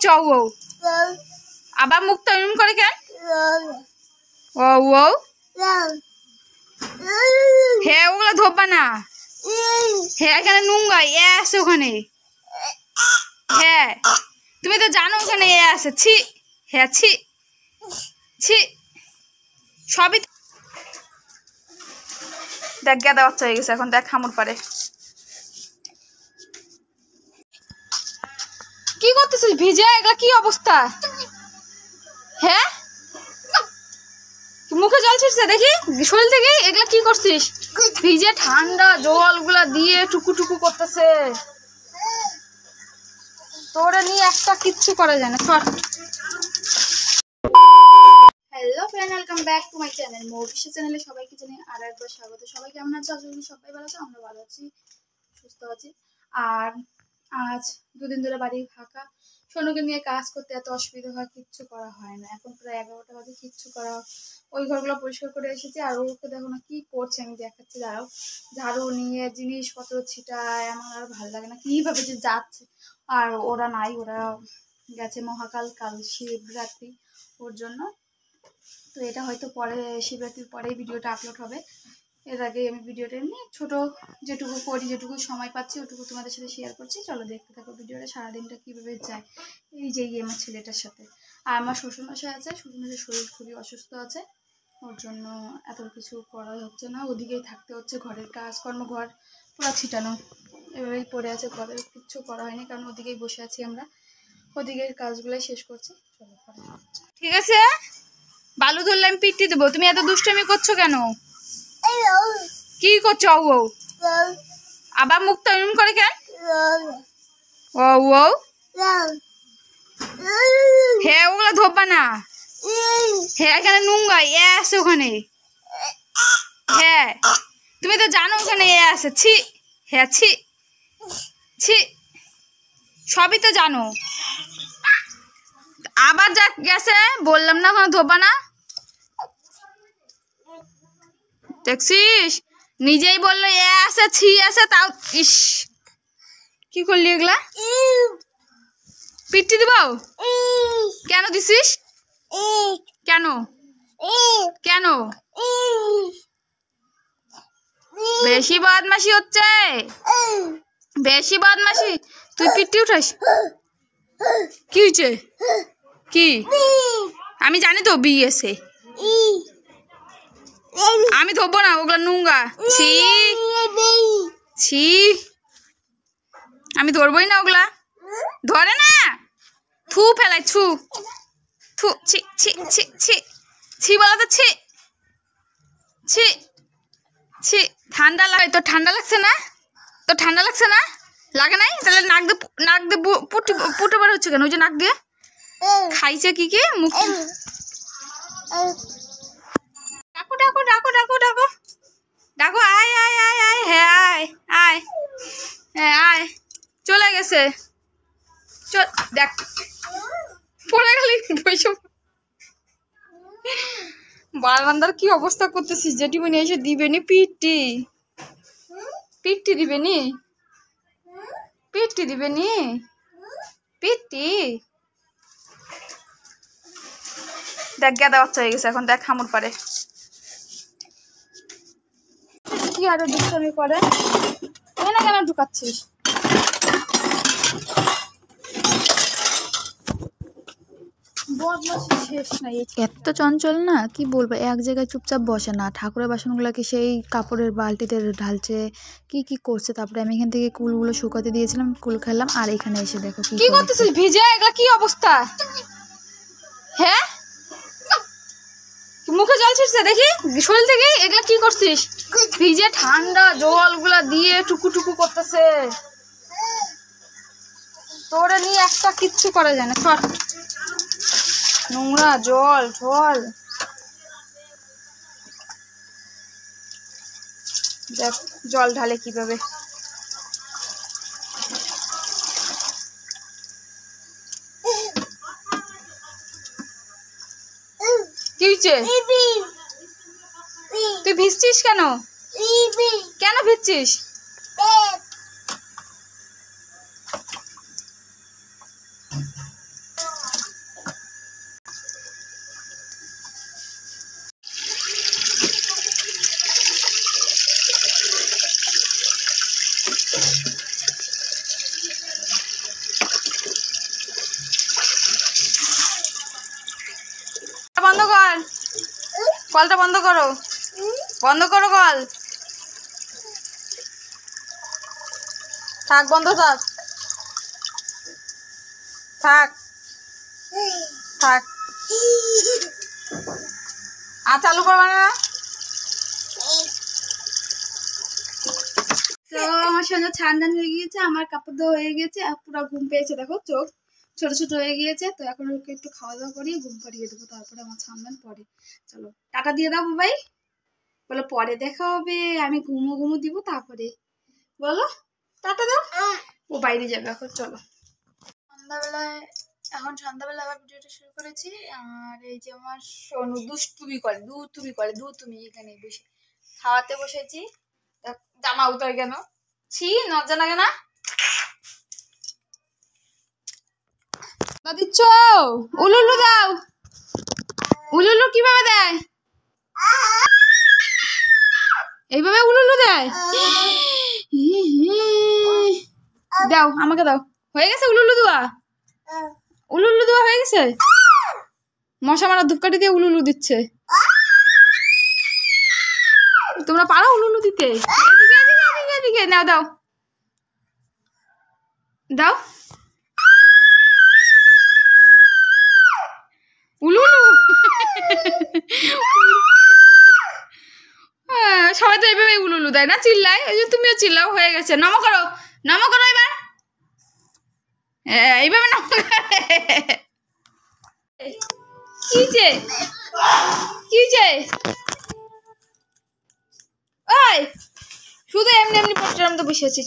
করছো ও? আবার মুখটা এরম করে কেন? ও ও হ্যাঁ, ওগুলো ধরবা না। হ্যাঁ, এখানে নোংরা আছে ওখানে। হ্যাঁ, তুমি তো জানো ওখানে আছে। ছি, হ্যাঁ ছি ছি, সবই দেখ গাদা বাচ্চা হয়ে গেছে। এখন দেখ খামুর পারে কি করতেছিস ভিজে? এগুলা কি অবস্থা? হ্যাঁ, মুখে জল ছিটছে দেখি শরীর থেকে। এগুলা কি করছিস? ভিজে ঠান্ডা জলগুলা দিয়ে টুকু টুকু করতেছে। তোরা নিয়ে একটা কিচ্ছু করা যায় না। সর। Hello friend, welcome back to my channel. Moupisa চ্যানেলে সবাইকে জানাই আর একবার স্বাগত। সবাই কেমন আছে? আশা করি সবাই ভালো আছে। আমরা ভালো আছি, সুস্থ আছি। আর আজ দুদিন ধরে বাড়ি ফাঁকা। সোনুকে নিয়ে কাজ করতে এত অসুবিধা হয়, কিচ্ছু করা হয় না। এখন প্রায় 11টা বাজে, কিচ্ছু করা। ওই ঘরগুলো পরিষ্কার করে এসেছি। আর ওকে দেখো না কি করছে, আমি দেখাচ্ছি দাঁড়াও। ঝাড়ু নিয়ে জিনিসপত্র ছিটায়। আমার আর ভালো লাগে না কিভাবে যে যাচ্ছে। আর ওরা নাই, ওরা গেছে মহাকাল, কাল শিবরাত্রি, ওর জন্য। তো এটা হয়তো পরে শিবরাত্রির পরেই ভিডিওটা আপলোড হবে। এর আগে আমি ভিডিওটা নিয়ে ছোটো যেটুকু করি, যেটুকু সময় পাচ্ছি ওটুকু তোমাদের সাথে শেয়ার করছি। চলো দেখতে থাকো ভিডিওটা, সারাদিনটা কীভাবে যায় এই যে আমার ছেলেটার সাথে। আর আমার শ্বশুরমশাই আছে, শ্বশুরমশাইয়ের শরীর খুবই অসুস্থ আছে, ওর জন্য এত কিছু করা হচ্ছে না। ওদিকেই থাকতে হচ্ছে, ঘরের কাজকর্ম ঘর পুরো ছিটানো এভাবেই পড়ে আছে, ঘরের কিচ্ছু করা হয়নি কারণ ওদিকেই বসে আছি আমরা। ওদিকের কাজগুলোই শেষ করছি। চলো ঠিক আছে, বালু ধরলে আমি পিটি দেবো। তুমি এত দুষ্টামি করছো কেন? কি করছো ও? আবার মুখটা এরম করে কেন? ও ও হ্যাঁ, ওগুলো ধরবা না। হ্যাঁ, এখানে নোংরা আছে ওখানে। হ্যাঁ, তুমি তো জানো ওখানে আছে। ছি, হ্যাঁ ছি ছি, সবই তো জানো। আবার যা গেছে বললাম না, ওখানে ধরবা না। দেখছিস, নিজেই বললো এ আছে ছি আছে, তাও ইস কি করলি এগুলা? পিটি দিব? কেন দিছিস? কেন কেন? বেশি বদমাশি হচ্ছে, বেশি বদমাশি। তুই পিটি উঠাস? কি হয়েছে? কি? আমি জানি তো বিয়েছে। আমি ধরবো না, ওগুলা নোংরা। ছি ছি, আমি ধরবই না ওগুলা। ধরে না, থু ফেলাই, থু থু, ছি ছি ছি ছি ছি বলা তো, ছি ছি ছি। ঠান্ডা লাগে তো? ঠান্ডা লাগছে না তো? ঠান্ডা লাগছে না? লাগে নাই? তাহলে নাক দিয়ে পুটে বার হচ্ছে কেন? ওই যে নাক দিয়ে খাইছে কি কি মুখ। ডাকো ডাকো ডাকো ডাকো ডাকো ডাকো, আয় আয় আয় আয়, হ্যাঁ আয় আয়, হ্যাঁ আয়। চলে গেছে, চল। দেখ পড়ে গেলি বসে। বারান্দার কি অবস্থা করতেছিস? জেঠিমনি এসে দিবেনি পিটি? পিটি দিবেনি? পিটি দিবেনি? পিটি দেখ গাদা বাচ্চা হয়ে গেছে। এখন দেখ খামুর পারে কি আরো দুষ্টামি করে। কেন কেন ঢুকাচ্ছিস? এত চঞ্চল না, কি বলবো, এক জায়গায় চুপচাপ বসে না। ঠাকুরের বাসনগুলোকে সেই কাপড়ের বালতিতে ঢালছে, কি কি করছে। তারপরে আমি এখান থেকে কুলগুলো শুকাতে দিয়েছিলাম, কুল খেলাম। আর এখানে এসে দেখো কি করতেছিস ভিজে? এগুলা কি অবস্থা? হ্যাঁ, মুখে জল ছিটছে দেখি শরীর থেকে। এগুলা কি করছিস? ভিজে ঠান্ডা জলগুলা দিয়ে টুকু টুকু করতেছে। তোরা নিয়ে একটা কিচ্ছু করা যায় না। সর। নোংরা জল ঝল, দেখ জল ঢালে কিভাবে। কি হয়েছে? তুই ভিজছিস কেন? কেন ভিজছিস? কলটা বন্ধ করো, বন্ধ করো কল। থাক, বন্ধ থাক, থাক থাক। আর চালু করবা না? তো আমার সঙ্গে ছান হয়ে গিয়েছে, আমার কাপড় ধোয়া হয়ে গেছে, আর পুরো ঘুম পেয়েছে, দেখো চোখ ছোট ছোট হয়ে গিয়েছে। তো এখন ওকে একটু খাওয়া দাওয়া করিয়ে ঘুম পাড়িয়ে দেবো, তারপরে আমার ছান পরে। চলো টাটা দিয়ে দাও বাবাই, বলো পরে দেখা হবে, আমি ঘুমো দিব তারপরে, বলো টাটা দাও। ও বাইরে যাবে এখন। চলো সন্ধ্যাবেলায়, এখন সন্ধ্যাবেলা আবার ভিডিওটা শুরু করেছি। আর এই যে আমার সোনু দুষ্টুমি করে এখানে বসে খাওয়াতে বসেছি। জামা উতরে কেন, ছি লজ্জা লাগে না? দিচ্ছ উলুলু দাও, উলুলু কিভাবে দেয়? এইভাবে উলুলু দেয়? দাও আমাকে দাও। হয়ে গেছে উলুলু দেওয়া, উলুলু দেওয়া হয়ে গেছে। মশা মারা ধূপকাঠি দিয়ে উলুলু দিচ্ছে। তোমরা পারো উলুলু দিতে? এদিকে এদিকে এদিকে এদিকে নাও, দাও দাও উলুলু। সবাই তো এইভাবে উলুলু দেয় না, চিল্লায়, ওই যে তুমিও চিল্লাও। হয়ে গেছে, নমো করো, নমো করো এবার, এইভাবে নমো করে। কি যে কি যে ওই শুধু এমনি এমনি পড়ছিলাম তো বসে আছি।